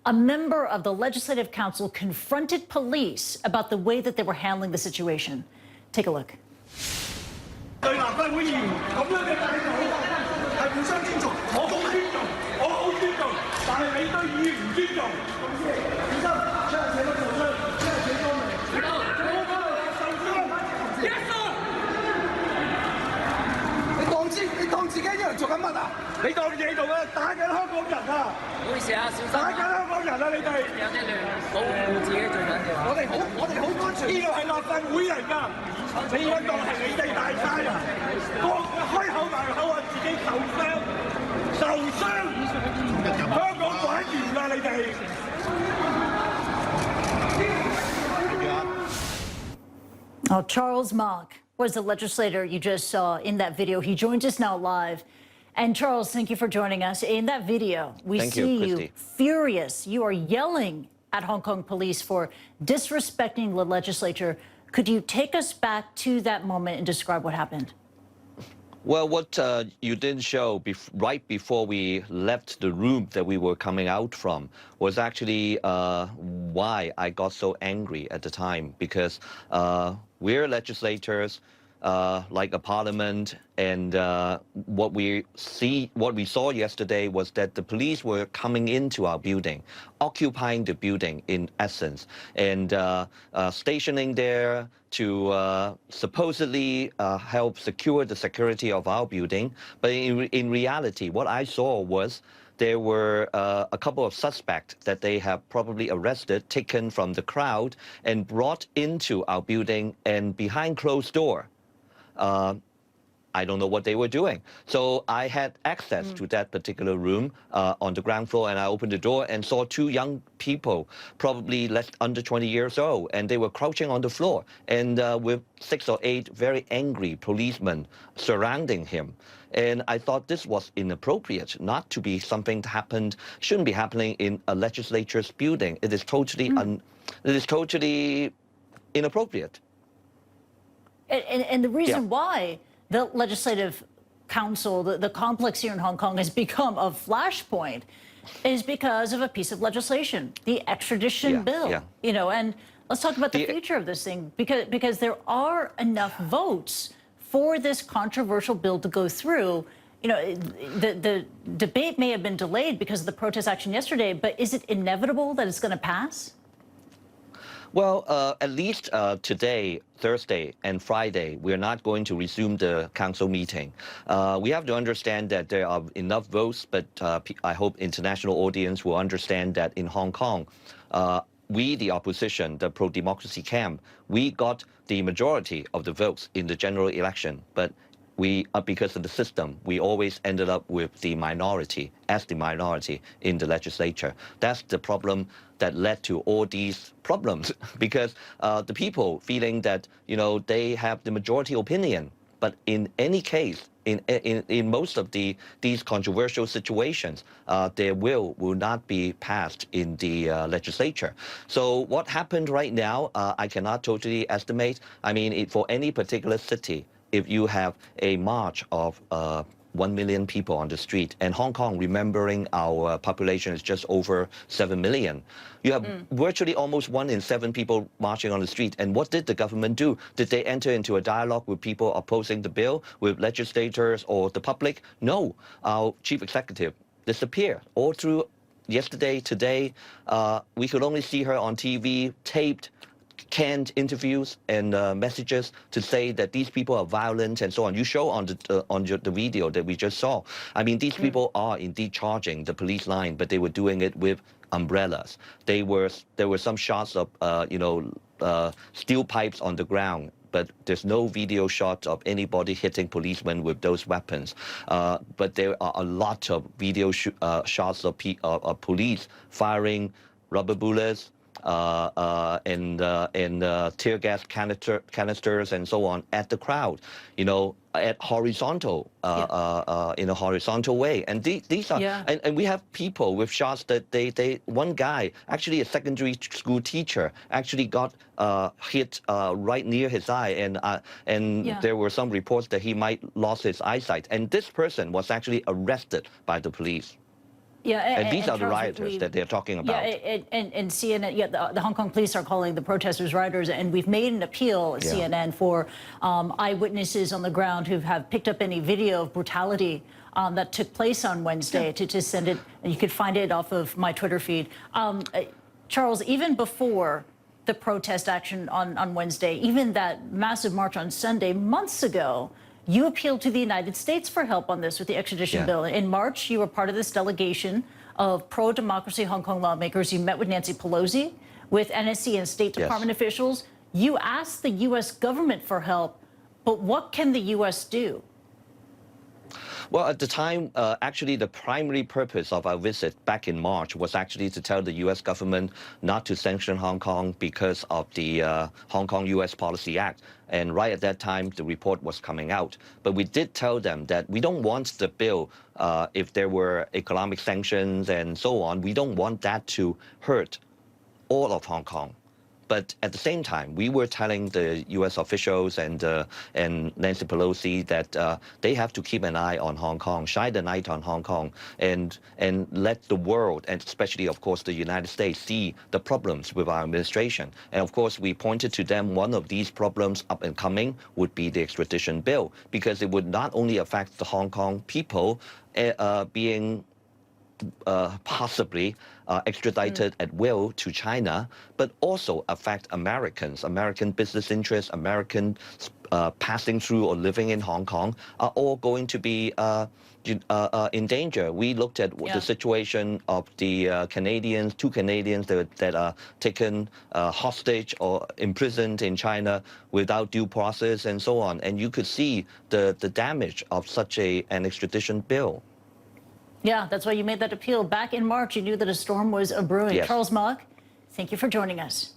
A member of the Legislative Council confronted police about the way that they were handling the situation. Take a look. Charles Mok was the legislator you just saw in that video. He joins us now live. And Charles, thank you for joining us. In that video, we see you furious. You are yelling at Hong Kong police for disrespecting the legislature. Could you take us back to that moment and describe what happened? Well, what you didn't show right before we left the room that we were coming out from was actually why I got so angry at the time, because we're legislators, like a parliament, and what we saw yesterday was that the police were coming into our building, occupying the building in essence, and stationing there to supposedly help secure the security of our building. But in reality, what I saw was there were a couple of suspects that they have probably arrested, taken from the crowd, and brought into our building, and behind closed door. I don't know what they were doing. So I had access to that particular room on the ground floor, and I opened the door and saw two young people, probably under 20 years old, and they were crouching on the floor, and with 6 or 8 very angry policemen surrounding him. And I thought this was inappropriate, not to be something that happened, shouldn't be happening in a legislature's building. It is totally, it is totally inappropriate. And the reason why the Legislative Council, the complex here in Hong Kong, has become a flashpoint is because of a piece of legislation, the extradition bill. You know, and let's talk about the future of this thing, because there are enough votes for this controversial bill to go through. You know, the debate may have been delayed because of the protest action yesterday, but is it inevitable that it's going to pass? Well, at least today, Thursday and Friday, we're not going to resume the council meeting. We have to understand that there are enough votes, but I hope international audience will understand that in Hong Kong, we, the opposition, the pro-democracy camp, we got the majority of the votes in the general election, but because of the system, we always ended up with the minority, as the minority in the legislature. That's the problem that led to all these problems, because the people feeling that, you know, they have the majority opinion. But in any case, in most of these controversial situations, their will not be passed in the legislature. So what happened right now, I cannot totally estimate. I mean, for any particular city, if you have a march of 1 million people on the street, and Hong Kong, remembering our population is just over 7 million, you have virtually almost 1 in 7 people marching on the street. And what did the government do? Did they enter into a dialogue with people opposing the bill, with legislators or the public? No. Our chief executive disappeared all through yesterday, today. We could only see her on TV, taped, canned interviews and messages to say that these people are violent and so on. You show on the video that we just saw. I mean, these people are indeed charging the police line, but they were doing it with umbrellas. There were some shots of steel pipes on the ground, but there's no video shots of anybody hitting policemen with those weapons. But there are a lot of video shots of police firing rubber bullets, and tear gas canisters and so on at the crowd, you know, at horizontal, in a horizontal way. And these are, and we have people with shots that one guy, actually a secondary school teacher, actually got hit right near his eye, and there were some reports that he might lost his eyesight. And this person was actually arrested by the police. Yeah, and these are the Charles, rioters that they're talking about. Yeah, and CNN, the Hong Kong police are calling the protesters rioters, and we've made an appeal at CNN for eyewitnesses on the ground who have picked up any video of brutality that took place on Wednesday to send it, and you could find it off of my Twitter feed. Charles, even before the protest action on Wednesday, even that massive march on Sunday, months ago, you appealed to the United States for help on this with the extradition bill. In March, you were part of this delegation of pro-democracy Hong Kong lawmakers. You met with Nancy Pelosi, with NSC and State Department officials. You asked the U.S. government for help, but what can the U.S. do? Well, at the time, actually, the primary purpose of our visit back in March was actually to tell the U.S. government not to sanction Hong Kong because of the Hong Kong-U.S. Policy Act. And right at that time, the report was coming out. But we did tell them that we don't want the bill, if there were economic sanctions and so on, we don't want that to hurt all of Hong Kong. But at the same time, we were telling the U.S. officials and Nancy Pelosi that they have to keep an eye on Hong Kong, shine the light on Hong Kong, and let the world, and especially, of course, the United States, see the problems with our administration. And of course, we pointed to them one of these problems up and coming would be the extradition bill, because it would not only affect the Hong Kong people being possibly extradited at will to China, but also affect Americans, American business interests, Americans passing through or living in Hong Kong are all going to be in danger. We looked at the situation of the Canadians, 2 Canadians that are taken hostage or imprisoned in China without due process and so on. And you could see the damage of such an extradition bill. Yeah, that's why you made that appeal. Back in March, you knew that a storm was brewing. Charles Mok, thank you for joining us.